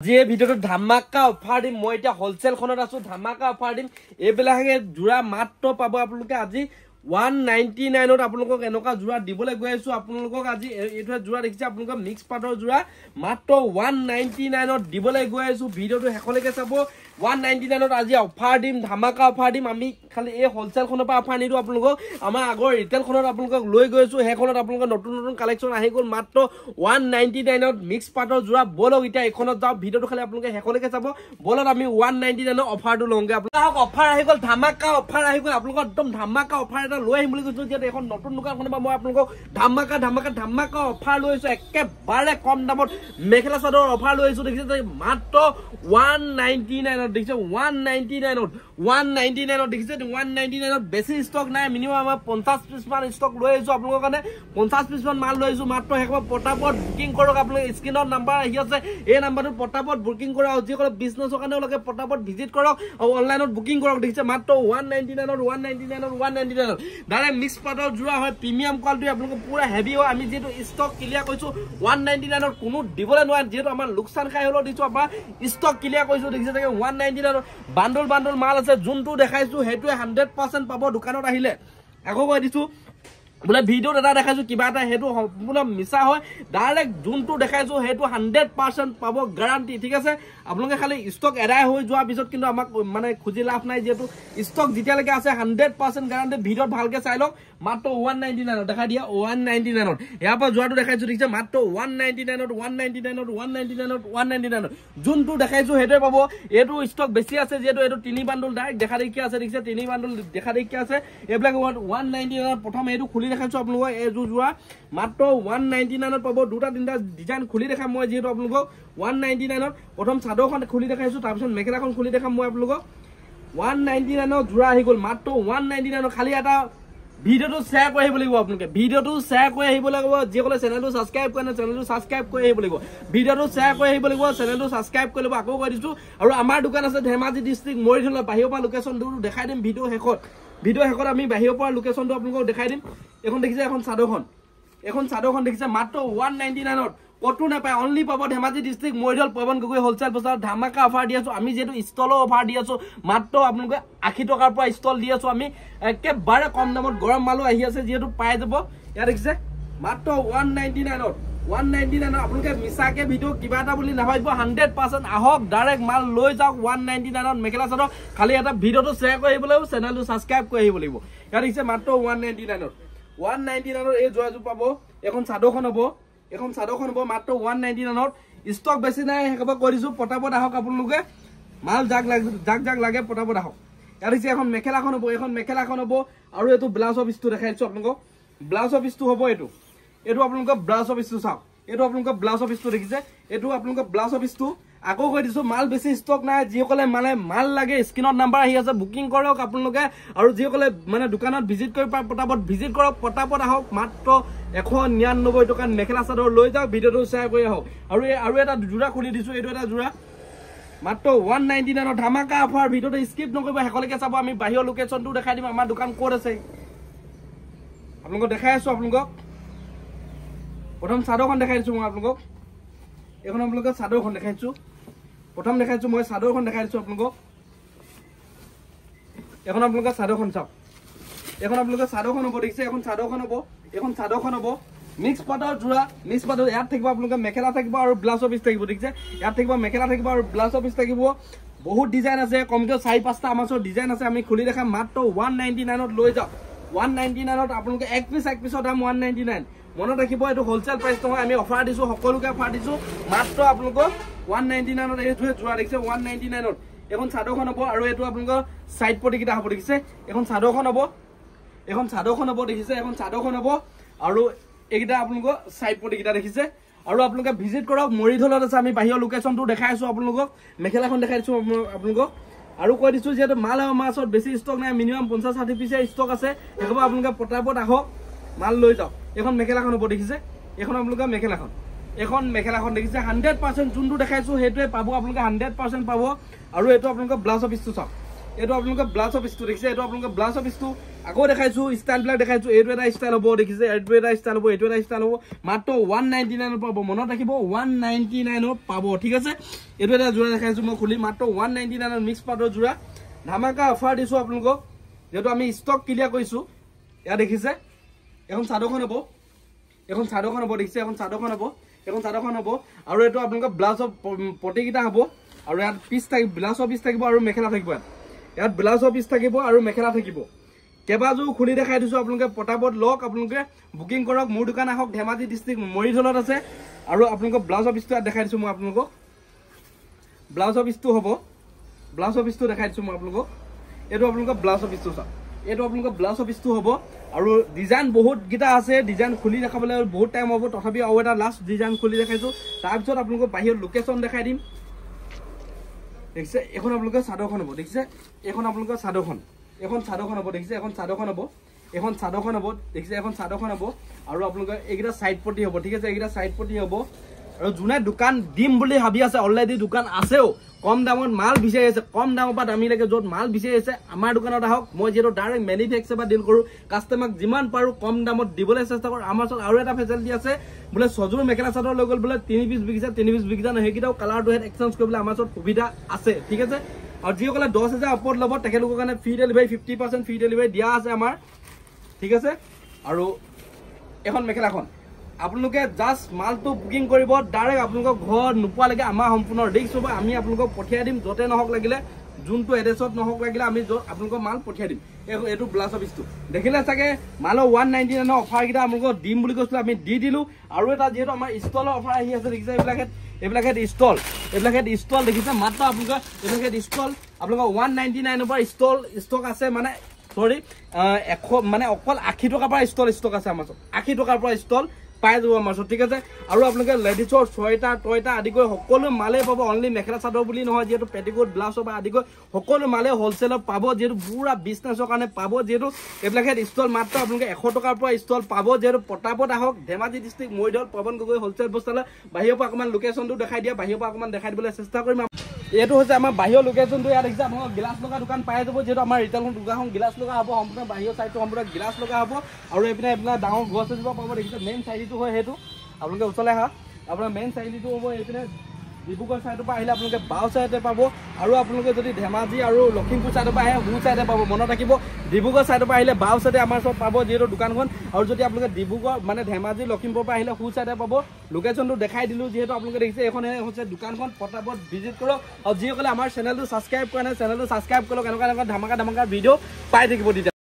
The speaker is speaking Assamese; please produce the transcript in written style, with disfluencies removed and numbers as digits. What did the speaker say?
আজি এই ভিডিওটো ধামাকা অফাৰ দিম মই এটা হোলসেল খনত আছো ধামাকা অফাৰ দিম এবেলাহে জোৰা মাত্ৰ পাব আপোনালোকে আজি 199 ত আপোনালোকক এনেকা জোৰা দিবলৈ গৈ আছো আপোনালোকক আজি এটো জোৰা দেখিছে আপোনালোক মিক্স পাটৰ জোৰা মাত্ৰ 199 ত দিবলৈ গৈ আছো ভিডিওটো হেকলৈকে চাব 199 ত আজি অফাৰ দিম ধামাকা অফাৰ দিম আমি খালি এই হোলসেল খনৰ পৰা অফাৰ নিদু আপোনালোকক আমাৰ আগৰ ৰিটেল খনত আপোনালোকক লৈ গৈ আছো হেখনত আপোনালোক নতুন নতুন কালেকচন আহি গল মাত্ৰ 199 ত মিক্স পাটৰ জোৰা বলক ইটা এখনত যাও ভিডিওটো খালি আপোনালোক হেকলৈকে চাব বলত আমি 199 অফাৰটো লংগে আপোনালোক অফাৰ আহি গল ধামাকা অফাৰ আহি গল আপোনালোক একদম ধামাকা অফাৰ এটা লৈ আহিম বুলি কৈছো যে এখন নতুন দোকান খনৰ পৰা মই আপোনালোকক ধামাকা ধামাকা ধামাকা অফাৰ লৈ আছো একেবাৰে কম দামত মেখেলা চাদৰ অফাৰ লৈ আছো দেখিছে মাত্ৰ 199 ত দেখিছে 199 ত দেখিছে 199 ত বেছি ষ্টক নাই মিনিমাম আমাৰ 50 পিস মান ষ্টক লৈ আছো আপোনালোকৰ কাৰণে 50 পিস মান মাল লৈ আছো মাত্ৰ হেকবা পটাপট বুকিং কৰক আপোনালোক স্ক্ৰিনত নাম্বাৰ আহি আছে এই নাম্বাৰটো পটাপট বুকিং কৰা যি কৰে বিজনেছৰ কাৰণে লগে পটাপট ভিজিট কৰক আৰু অনলাইনত বুকিং কৰক দেখিছে মাত্ৰ 199 ডাইৰেক্ট মিক্স পাটৰ জোৰা হয় প্ৰিমিয়াম কোৱালিটি আপোনালোক পুৰা হেভি হয় আমি যেটো ষ্টক ক্লিয়াৰ কৰিছো 199 ত কোনো দিবলৈ নোৱাৰে যেটো আমাৰ লোকসান খাই হলো দিছো আপোনাৰ ষ্টক ক্লিয়াৰ কৰিছো দেখিছে 199 ত বান্ডল বান্ডল মাল আছে যোনটো দেখাইছো হেতুৱে 100% পাব দোকানত আহিলে আকৌ কৈ দিছো বলে ভিডিও এটা দেখাইছো কিবা এটা হেতু সম্পূৰ্ণ মিছা হয় ডাইৰেক্ট যোনটো দেখাইছো হেতু 100% পাব গ্যাৰান্টি ঠিক আছে আপোনালোকে খালি ষ্টক এৰাই হৈ যোৱা পিছত কিন্তু আমাক মানে খুজি লাভ নাই যেটো ষ্টক যেতিয়ালৈকে আছে 100% গ্যাৰান্টি ভিডিওত ভালকে চাই লওক মাত্ৰ 199 দেখাই দিয়া 199 ইয়াৰ পৰা যোৱাটো দেখাইছো ঠিক আছে মাত্ৰ 199 যোনটো দেখাইছো হেতুৱে পাব এটো ষ্টক বেছি আছে যেটো এটো 3 বান্ডল ডাইৰেক্ট দেখা দেখি আছে ঠিক আছে 3 বান্ডল দেখা দেখি আছে এবিলাক 199 প্ৰথম এটো খুলি দেখাইছো আপোনালোক এই জোৰা মাত্ৰ 199 ত পাব দুটা তিনটা ডিজাইন খুলি দেখাম মই যেটো আপোনালোক 199 ত প্ৰথম চাদৰখন খুলি দেখাইছো তাৰ পিছত মেখেলাখন খুলি দেখাম মই আপোনালোক 199 জোৰা আহি গল মাত্ৰ 199 খালি এটা ভিডিওটো শেয়াৰ কৰি আহিব লাগিব আপোনালোকে ভিডিওটো শেয়াৰ কৰি আহিব লাগিব যিকলে চেনেলটো সাবস্ক্ৰাইব কৰে চেনেলটো সাবস্ক্ৰাইব কৰি আহিব লাগিব ভিডিওটো শেয়াৰ কৰি আহিব লাগিব চেনেলটো সাবস্ক্ৰাইব কৰি লব আকৌ কৈ দিছো আৰু আমাৰ দোকান আছে ধেমাজি ডিস্ট্ৰিক্ট মৰিধলা বাহিৰৰ পৰা লোকেশন দূৰ দেখাই দিম ভিডিও হেকত আমি বাহিৰৰ পৰা লোকেশনটো আপোনালোকক দেখাই দিম এখন দেখিছে এখন চাদৰখন দেখিছে মাত্ৰ 199 ত কতো নাপায় অনলি পাব ধেমাজি ডিস্ট্ৰিক্ট মৰিধল পৱন গগৈ হোলসেল বজাৰ ধামাকা অফাৰ দি আছো আমি যেটো ষ্টলৰ অফাৰ দি আছো মাত্ৰ আপোনালোকে 80 টকাৰ পৰা ষ্টল দি আছো আমি একেবাৰে কম দামত গৰম মালো আহি আছে যেটো পাই যাব ইয়া দেখিছে মাত্ৰ 199 আপোনালোকে মিছাকে ভিডিও কিবা এটা বুলি নাভাবিব 100% আহক ডাইৰেক্ট মাল লৈ যাওক 199 ত মেখেলা চাদৰ খালি এটা ভিডিওটো শেয়াৰ কৰি আহিব লাগিব চেনেলটো সাবস্ক্ৰাইব কৰি আহিব লাগিব ইয়া দেখিছে মাত্ৰ 199 ত এই জোৰাজু পাব এখন চাদৰখন হ'ব মাত্ৰ 199 ত ষ্টক বেছি নাই হেকবা কৰিছো পটাপট আহক আপোনালোকে মাল জাক লাগে পটাপট আহক ইয়া দেখিছে এখন মেখেলাখন হ'ব আৰু এটো ব্লাউজৰ পিছটো দেখাইছো আপোনালোকক ব্লাউজৰ পিছটো হ'ব এটো আপোনালোক ব্লাউজৰ পিছটো চাওক এটো আপোনালোক ব্লাউজৰ পিছটো দেখিছে এটো আপোনালোক ব্লাউজৰ পিছটো আকৌ কৈ দিছো মাল বেছি ষ্টক নাই যিসকলে মানে মাল লাগে স্ক্ৰিনত নাম্বাৰ আহি আছে বুকিং কৰক আপোনালোকে আৰু যিসকলে মানে দোকানত ভিজিট কৰি পটাপট ভিজিট কৰক পটাপট আহক মাত্ৰ 199 টকা মেখেলা চাদৰ লৈ যাওক ভিডিওটো শেয়াৰ কৰি আহক আৰু এটা জোৰা খুলি দিছো এটো এটা জোৰা মাত্ৰ 199 ধামাকা অফাৰ ভিডিওটো স্কিপ নকৰিব হেকলৈকে চাব আমি বাহিৰৰ লোকেশনটো দেখাই দিম আমাৰ দোকান ক'ত আছে আপোনালোক দেখাই আছো আপোনালোক প্ৰথম চাদৰখন দেখাই দিছো মই আপোনালোক এখন আপোনালোক চাদৰখন দেখাইছো প্ৰথম দেখাইছো মই চাদৰখন দেখাই দিছো আপোনালোক এখন আপোনালোক চাদৰখন চাওক এখন আপোনালোক চাদৰখন হ'ব দেখিছে এখন চাদৰখন হ'ব মিক্স পাটৰ জোৰা মিক্স পাটৰ ইয়াত থাকিব আপোনালোক মেখেলা থাকিব আৰু ব্লাউজৰ পিছ থাকিব দেখিছে ইয়াত থাকিব মেখেলা থাকিব আৰু ব্লাউজৰ পিছ থাকিব বহুত ডিজাইন আছে কমকে 4-5টা আমাৰ ডিজাইন আছে আমি খুলি দেখাম মাত্ৰ 199 ত লৈ যাওক 199 ত আপোনালোকে এক পিছৰ দাম 199 মনত ৰাখিব এটো হোলসেল প্ৰাইস নহয় আমি অফাৰ দিছো সকলোকে অফাৰ দিছো মাত্ৰ আপোনালোক 199 ত এইটো জোৰা দেখিছে 199 ত এখন চাদৰখন হ'ব আৰু এটো আপোনালোক সাইড পটি কিটা হ'ব দেখিছে এখন চাদৰখন হ'ব দেখিছে এখন চাদৰখন হ'ব আৰু এইকিটা আপোনালোক সাইড পটি কিটা দেখিছে আৰু আপোনালোকে ভিজিট কৰক মৰিধলত আছে আমি বাহিৰৰ লোকেশনটো দেখাই আছো আপোনালোকক মেখেলাখন দেখাই দিছো আপোনালোকক আৰু কৈ দিছো যে মাল আমাৰ ওচৰত বেছি ষ্টক নাই মিনিমাম 50-60 পিস ষ্টক আছে হেকবা আপোনালোকে পটাপট আহক মাল লৈ যাওক এখন মেখেলাখন হ'ব দেখিছে এখন আপোনালোক মেখেলাখন দেখিছে 100% যোনটো দেখাইছো হেতুৱে পাব আপোনালোকে 100% পাব আৰু এটো আপোনালোক ব্লাউজৰ পিছটো চাওক এটো আপোনালোক ব্লাউজৰ পিছটো দেখিছে এটো আপোনালোক ব্লাউজৰ পিছটো আকৌ দেখাইছো ষ্টাইলবিলাক দেখাইছো এইটো এটা ষ্টাইল হ'ব দেখিছে এইটো এটা ষ্টাইল হ'ব এইটো এটা ষ্টাইল হ'ব মাত্ৰ 199 পাব মনত ৰাখিব 199 পাব ঠিক আছে এইটো এটা জোৰা দেখাইছো মই খুলি মাত্ৰ 199 মিক্স পাটৰ জোৰা ধামাকা অফাৰ দিছো আপোনালোকক যেটো আমি ষ্টক ক্লিয়াৰ কৰিছো ইয়া দেখিছে এখন চাদৰখন হ'ব দেখিছে এখন চাদৰখন হ'ব আৰু এটো আপোনালোকৰ ব্লাউজৰ পটিকিটা হ'ব আৰু ইয়াত পিস থাকিব ব্লাউজৰ পিস থাকিব আৰু মেখেলা থাকিব ইয়াত ব্লাউজৰ পিস থাকিব আৰু মেখেলা থাকিব কেবাজু খুলি দেখাই দিছো আপোনালোকে পটাপট লক আপোনালোকে বুকিং কৰক মোৰ দোকান আহক ধেমাজি ডিস্ট্ৰিক্ট মৰিধলত আছে আৰু আপোনালোকৰ ব্লাউজৰ পিসটো দেখাই দিছো মই আপোনালোকক ব্লাউজৰ পিসটো হ'ব ব্লাউজৰ পিসটো দেখাই দিছো মই আপোনালোকক এটো আপোনালোকৰ ব্লাউজৰ পিসটো চাওক এটো আপোনালোকৰ ব্লাউজৰ পিসটো হ'ব আৰু ডিজাইন বহুত গিটা আছে ডিজাইন খুলি দেখাবলৈ বহুত টাইম হ'ব তথাপি আৰু এটা লাষ্ট ডিজাইন খুলি দেখাইছো তাৰ পিছত আপোনালোকক বাহিৰৰ লোকেশন দেখাই দিম দেখিছে এখন আপোনালোকৰ চাদৰখন হ'ব দেখিছে এখন আপোনালোকৰ চাদৰখন এখন চাদৰখন হ'ব দেখিছে এখন চাদৰখন হ'ব দেখিছে এখন চাদৰখন হ'ব আৰু আপোনালোকৰ এইগিটা সাইড পটি হ'ব ঠিক আছে এইগিটা সাইড পটি হ'ব আৰু জুনে দোকান দিম বুলি ভাবি আছে অলৰেডি দোকান আছেও কম দামত মাল বিচাৰি আছে কম দামৰ পৰা দামী লাগে যত মাল বিচাৰি আছে আমাৰ দোকানত আহক মই যেটো ডাইৰেক্ট ম্যানুফ্যাকচাৰ বা ডিল কৰো কাস্টমাৰক যিমান পাৰো কম দামত দিবলৈ চেষ্টা কৰো আমাৰ ওচৰত আৰু এটা ফেচিলিটি আছে বোলে সজুৰ মেখেলা চাদৰ লৈ গল বোলে 3 পিস বিকিছা নহয় কিটাও কালাৰটো হেড এক্সচেঞ্জ কৰিবলৈ আমাৰ ওচৰত সুবিধা আছে ঠিক আছে আৰু যিসকলে 10000 ওপৰত ল'ব তেখেতলোকৰ কাৰণে ফ্ৰী ডেলিভাৰী 50% ফ্ৰী ডেলিভাৰী দিয়া আছে আমাৰ ঠিক আছে আৰু এখন মেখেলাখন আপোনালোকে জাস্ট মালটো বুকিং কৰিব ডাইৰেক্ট আপোনালোকৰ ঘৰ নোপোৱা লাগে আমাৰ সম্পূৰ্ণ ৰিস্ক হ'ব আমি আপোনালোকক পঠিয়াই দিম যতে নহক লাগিলে যোনটো এড্ৰেছত নহক লাগিলে আমি আপোনালোকৰ মাল পঠিয়াই দিম এটো ব্লাউজৰ পিসটো দেখিলে চাগে মালৰ 199 অফাৰ কিটা আপোনালোকক দিম বুলি কৈছিল আমি দি দিলো আৰু এটা যেটো আমাৰ ষ্টলৰ অফাৰ আহি আছে দেখিছে এইবিলাকে ষ্টল দেখিছে মাত্ৰ আপোনালোকৰ এইবিলাকে ষ্টল আপোনালোকৰ 199 পৰা ষ্টক আছে মানে সৰি 100 মানে অকল 80 টকাৰ পৰা ষ্টক আছে আমাৰ 80 টকাৰ পৰা ষ্টল পাই যাব আমাৰ ঠিক আছে আৰু আপোনালোকে লেডিছৰ ছয়টা টয়টা আদি কৰি সকলো মালে পাব অনলি মেখেলা চাদৰ বুলি নহয় যেটো পেটিকোট ব্লাউজৰ পৰা আদি কৰি সকলো মালে হোলসেলত পাব যেটো পুৰা বিজনেছৰ কাৰণে পাব যেটো এইবিলাকে ষ্টল মাত্ৰ আপোনালোকে 100 টকাৰ পৰা ষ্টল পাব যেটো পটাপট আহক ধেমাজি ডিস্ট্ৰিক্ট মৰিধল পৱন গগৈ হোলসেল বস্তালে বাহিৰৰ পৰা অকমান লোকেশনটো দেখাই দিয়া বাহিৰৰ পৰা অকমান দেখাই দিবলৈ চেষ্টা কৰিম এটো হৈছে আমাৰ বাহিৰৰ লোকেশনটো ইয়াত দেখিছে আপোনালোকৰ গ্লাছ লগা দোকান পাই যাব যেটো আমাৰ ৰিটেল দোকানখন গ্লাছ লগা হ'ব সম্পূৰ্ণ বাহিৰৰ সাইডটো সম্পূৰ্ণ গ্লাছ লগা হ'ব আৰু এইপিনে ডাঙৰ গছ এজোপা পাব দেখিছে মেইন চাইডিটো হয় হেতু আপোনালোকে উচলে আহা আপোনাৰ মেইন চাইডিটো হ'ব এইপিনে ডিব্ৰুগড় সাইডৰ পৰা আহিলে আপোনালোকে বাও সাইডে পাব আৰু আপোনালোকে যদি ধেমাজি আৰু লখিমপুৰ সাইডৰ পৰা আহে হু সাইডে পাব মনত ৰাখিব ডিব্ৰুগড় সাইডৰ পৰা আহিলে বাও সাইডে আমাৰ সব পাব যেটো দোকানখন আৰু যদি আপোনালোকে ডিব্ৰুগড় মানে ধেমাজি লখিমপুৰ পৰা আহিলে হু সাইডে পাব লোকেশনটো দেখাই দিলো যেটো আপোনালোকে দেখিছে এখন হৈছে দোকানখন পটাপট ভিজিট কৰক আৰু যিসকলে আমাৰ চেনেলটো সাবস্ক্ৰাইব কৰা নাই চেনেলটো সাবস্ক্ৰাইব কৰক এনেকুৱা ধামাকা ভিডিও পাই থাকিব